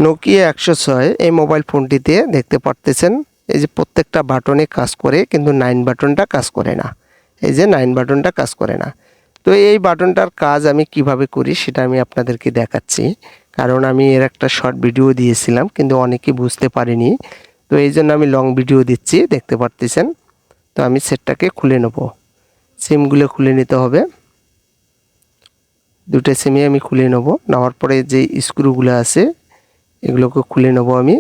Nokia 106 এই mobile ফোনটিতে দেখতে পারতেছেন এই যে প্রত্যেকটা বাটনে কাজ করে, কিন্তু 9 বাটনটা কাজ করে না। এই যে 9 বাটনটা কাজ করে না। তো এই বাটনটার কাজ আমি কিভাবে করি সেটা আমি আপনাদেরকে দেখাচ্ছি, কারণ আমি এর একটা শর্ট ভিডিও দিয়েছিলাম কিন্তু অনেকেই বুঝতে পারেনি। তো এই জন্য আমি লং ভিডিও দিচ্ছি, দেখতে পারতেছেন। তো আমি সেটটাকে খুলে নেব, সিমগুলো খুলে নিতে হবে। দুটো সিমই আমি খুলে নেব, নেওয়ার পরে যে স্ক্রুগুলো আছে এগুলোকে খুলে নেব আমি।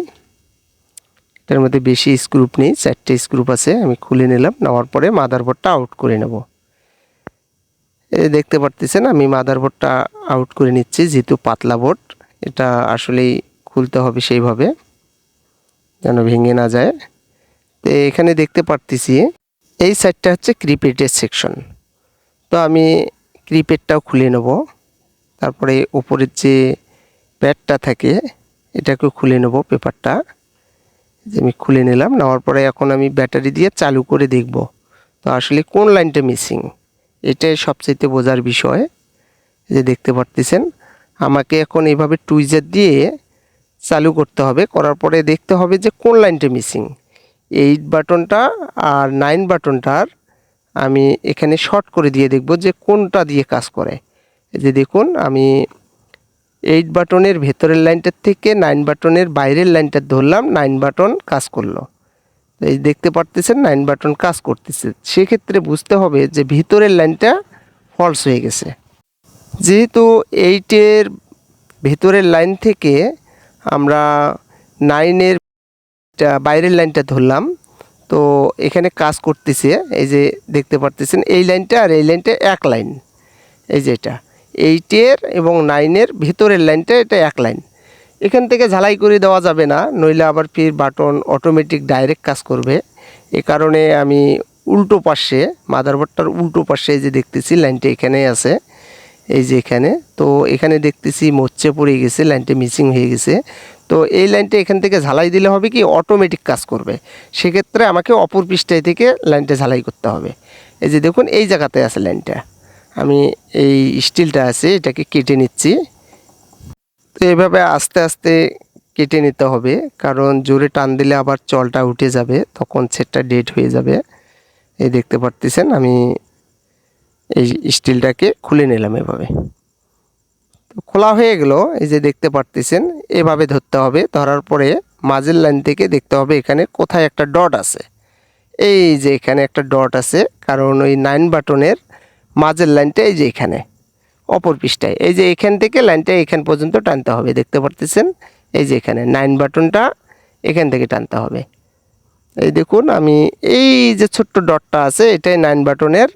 এটার মধ্যে বেশি স্ক্রুপ নেই, 4টে স্ক্রুপ আছে, আমি খুলে নিলাম। নেওয়ার পরে মাদারবোর্ডটা আউট করে নেব। এই দেখতে পারতেছেন আমি মাদারবোর্ডটা আউট করে নিচ্ছি, যেহেতু পাতলা বোর্ড এটা আসলেই খুলতে হবে সেইভাবে যেন ভেঙে না যায়। তো এখানে দেখতে পারতেছি এই সাইডটা হচ্ছে ক্রিপ্যাডের সেকশন। তো আমি ক্রিপ্যাডটাও খুলে নেব। তারপরে উপরের যে প্যাডটা থাকে এটাকেও খুলে নেব, পেপারটা যে আমি খুলে নিলাম। নেওয়ার পরে এখন আমি ব্যাটারি দিয়ে চালু করে দেখব তো আসলে কোন লাইনটা মিসিং, এটাই সবচেয়ে বোঝার বিষয়। যে দেখতে পারতেছেন আমাকে এখন এইভাবে টুইজার দিয়ে চালু করতে হবে, করার পরে দেখতে হবে যে কোন লাইনটা মিসিং। 8 বাটনটা আর 9 বাটনটার আমি এখানে শর্ট করে দিয়ে দেখব যে কোনটা দিয়ে কাজ করে। এই যে দেখুন আমি 8 বাটনের ভেতরের লাইনটার থেকে 9 বাটনের বাইরের লাইনটা ধরলাম, 9 বাটন কাজ করলো। এই দেখতে পারতেছেন 9 বাটন কাজ করতেছে। সেক্ষেত্রে বুঝতে হবে যে ভিতরের লাইনটা ফলস হয়ে গেছে। যেহেতু 8-এর ভেতরের লাইন থেকে আমরা 9-এর বাইরের লাইনটা ধরলাম, তো এখানে কাজ করতেছে। এই যে দেখতে পারতেছেন এই লাইনটা আর এই লাইনটা এক লাইন। এই যে এটা 8-এর এবং 9-এর ভেতরের লাইনটা এটা এক লাইন। এখান থেকে ঝালাই করে দেওয়া যাবে না, নইলে আবার ফির বাটন অটোমেটিক ডাইরেক্ট কাজ করবে। এ কারণে আমি উল্টো পাশে মাদারবোর্ডটার উল্টো পাশে এই যে দেখতেছি লাইনটা এখানেই আছে, এই যে এখানে। তো এখানে দেখতেছি মোচে পড়ে গেছে, লাইনটা মিসিং হয়ে গেছে। তো এই লাইনটা এখান থেকে ঝালাই দিলে হবে কি অটোমেটিক কাজ করবে। সেক্ষেত্রে আমাকে অপর পৃষ্ঠায় থেকে লাইনটা ঝালাই করতে হবে। এই যে দেখুন এই জায়গাতে আছে লাইনটা, আমি এই স্টিলটা আছে এটাকে কেটে নিচ্ছি। তো এভাবে আস্তে আস্তে কেটে নিতে হবে, কারণ জোরে টান দিলে আবার চলটা উঠে যাবে, তখন সেটটা ডেড হয়ে যাবে। এই দেখতে পারতেছেন আমি এই স্টিলটাকে খুলে নিলাম এভাবে। তো খোলা হয়ে গেল। এই যে দেখতে পারতেছেন এভাবে ধরতে হবে, ধরার পরে মাঝের লাইন থেকে দেখতে হবে এখানে কোথায় একটা ডট আছে। এই যে এখানে একটা ডট আছে, কারণ ওই 9 বাটনের মাঝের লাইনটা এই যে এখানে অপর পৃষ্ঠায়, এই যে এখান থেকে লাইনটা এখান পর্যন্ত টানতে হবে। দেখতে পারতেছেন এই যে এখানে 9 বাটনটা এখান থেকে টানতে হবে। এই দেখুন আমি এই যে ছোট্ট ডটটা আছে এটাই 9 বাটনের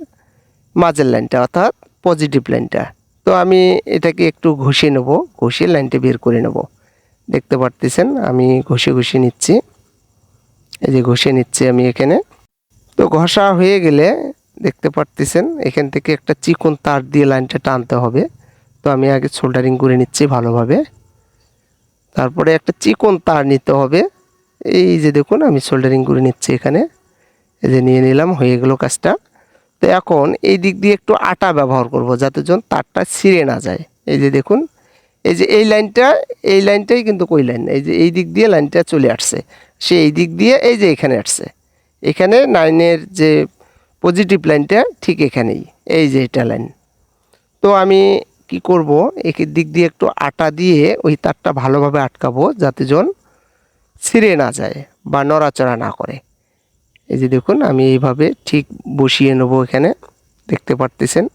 মাঝের লাইনটা, অর্থাৎ পজিটিভ লাইনটা। তো আমি এটাকে একটু ঘষে নেব, ঘষে লাইনটা বের করে নেব। দেখতে পারতেছেন আমি ঘষে ঘষে নিচ্ছি, এই যে ঘষে নিচ্ছি আমি এখানে। তো ঘষা হয়ে গেলে দেখতে পারতেছেন এখান থেকে একটা চিকন তার দিয়ে লাইনটা টানতে হবে। তো আমি আগে সোল্ডারিং করে নিচ্ছি ভালোভাবে, তারপরে একটা চিকন তার নিতে হবে। এই যে দেখুন আমি সোল্ডারিং করে নিচ্ছি এখানে, এই যে নিয়ে নিলাম, হয়ে গেল কাজটা। তো এখন এই দিক দিয়ে একটু আটা ব্যবহার করব যাতে জন তারটা ছিঁড়ে না যায়। এই যে দেখুন এই যে এই লাইনটা, এই লাইনটাই কিন্তু কই লাইন, এই যে এই দিক দিয়ে লাইনটা চলে আসছে, সে এই দিক দিয়ে এই যে এখানে আসছে, এখানে 9-এর যে পজিটিভ লাইনটা ঠিক এখানেই, এই যে এটা লাইন। তো আমি কি করব, একের দিক দিয়ে একটু আটা দিয়ে ওই তারটা ভালোভাবে আটকাবো যাতে জন ছিঁড়ে না যায় বা নড়াচড়া না করে। এই যে দেখুন আমি এইভাবে ঠিক বসিয়ে নেব এখানে, দেখতে পারতেছেন।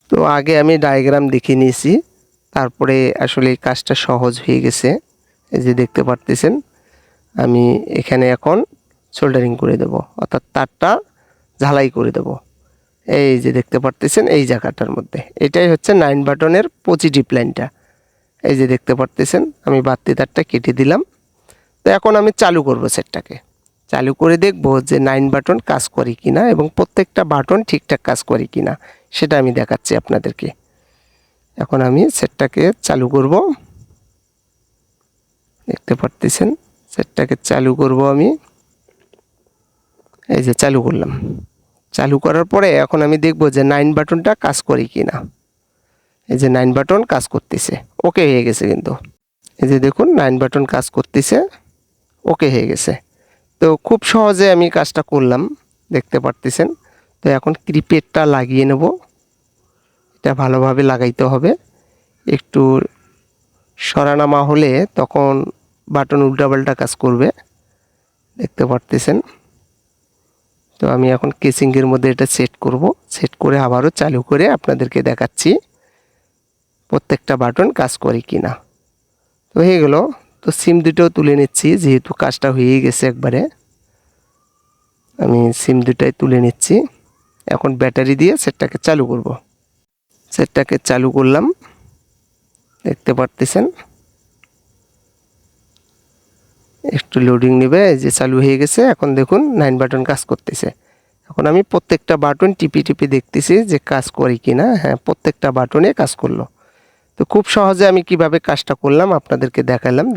তো আগে আমি ডায়াগ্রাম দেখে নিয়েছি, তারপরে আসলে এই কাজটা সহজ হয়ে গেছে। এই যে দেখতে পারতেছেন আমি এখানে এখন সোল্ডারিং করে দেব, অর্থাৎ তারটা ঝালাই করে দেব। এই যে দেখতে পারতেছেন এই জায়গাটার মধ্যে এটাই হচ্ছে 9 বাটনের পজিটিভ লাইনটা। এই যে দেখতে পারতেছেন আমি বাড়তি তারটা কেটে দিলাম। তো এখন আমি চালু করব সেটটাকে, চালু করে দেখব যে 9 বাটন কাজ করে কিনা এবং প্রত্যেকটা বাটন ঠিকঠাক কাজ করে কিনা সেটা আমি দেখাচ্ছি আপনাদেরকে। এখন আমি সেটটাকে চালু করব, দেখতে পারতেছেন সেটটাকে চালু করব আমি। এই যে চালু করলাম, চালু করার পরে এখন আমি দেখব যে 9 বাটনটা কাজ করে কিনা। এই যে 9 বাটন কাজ করতেছে, ওকে হয়ে গেছে কিন্তু। এই যে দেখুন 9 বাটন কাজ করতেছে, ওকে হয়ে গেছে। তো খুব সহজে আমি কাজটা করলাম, দেখতে পারতেছেন। তো এখন ক্রিপেটটা লাগিয়ে নেব, এটা ভালোভাবে লাগাইতে হবে। একটু সরানামা হলে তখন বাটন উল্টাপাল্টা কাজ করবে, দেখতে পারতেছেন। তো আমি এখন কেসিংয়ের মধ্যে এটা সেট করব, সেট করে আবারও চালু করে আপনাদেরকে দেখাচ্ছি প্রত্যেকটা বাটন কাজ করে কিনা। তো হয়ে গেল। তো সিম দুটোও তুলে নিচ্ছি, যেহেতু কাজটা হয়ে গেছে একবারে। আমি সিম দুটাই তুলে নিচ্ছি। এখন ব্যাটারি দিয়ে সেটটাকে চালু করব। সেটটাকে চালু করলাম, দেখতে পারতেছেন। একটু লোডিং নেবে, এই যে চালু হয়ে গেছে। এখন দেখুন 9 বাটন কাজ করতেছে। এখন আমি প্রত্যেকটা বাটন টিপি টিপি দেখতেছি যে কাজ করে কিনা। হ্যাঁ, প্রত্যেকটা বাটনে কাজ করলো। তো খুব সহজে আমি কিভাবে কাজটা করলাম আপনাদেরকে দেখালাম।